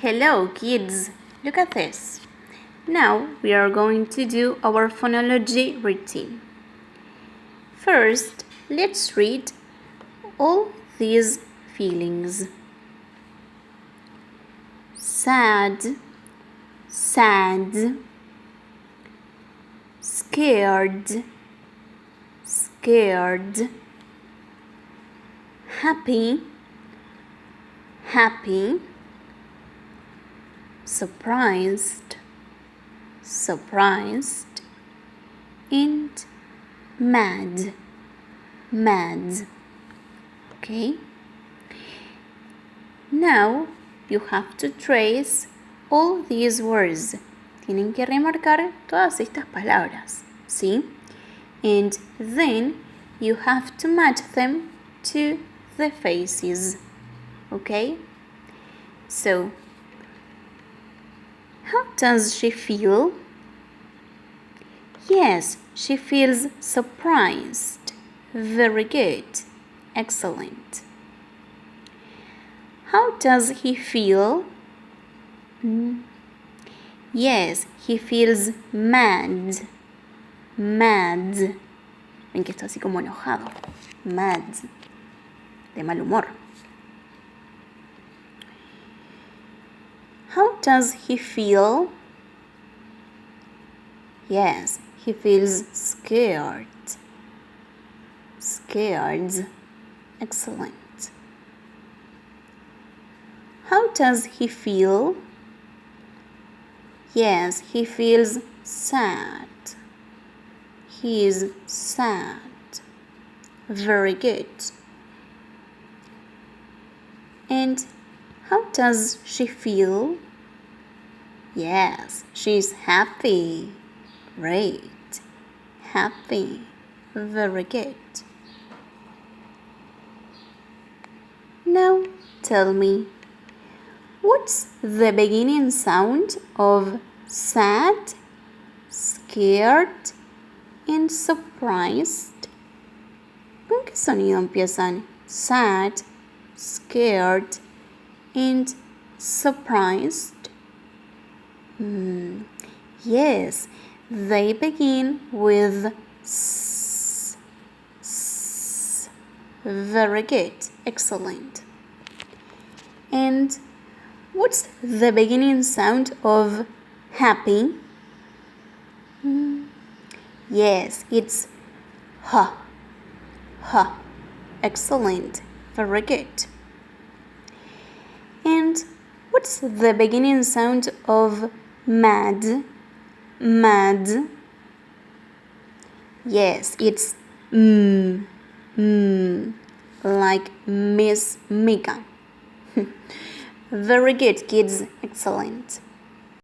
Hello kids, look at this. Now we are going to do our phonology routine. First, let's read all these feelings. Sad, sad, scared, scared, happy, happy, surprised, surprised, and mad, mad. Okay? Now you have to trace all these words. Tienen que remarcar todas estas palabras, ¿sí? And then you have to match them to the faces. Okay? So, how does she feel? Yes, she feels surprised. Very good. Excellent. How does he feel? Yes, he feels mad. Mad. Ven que está así como enojado. Mad. De mal humor. How does he feel? Yes, he feels scared. Scared. Excellent. How does he feel? Yes, he feels sad. He is sad. Very good. And how does she feel? Yes, she's happy. Great. Happy. Very good. Now tell me, what's the beginning sound of sad, scared, and surprised? ¿Con qué sonido empiezan? Sad, scared, and surprised? Yes, they begin with s. S. Very good. Excellent. And what's the beginning sound of happy? Yes, it's ha. Ha. Excellent. Very good. And what's the beginning sound of mad? Mad. Yes, it's like Miss Mika. Very good, kids. Excellent.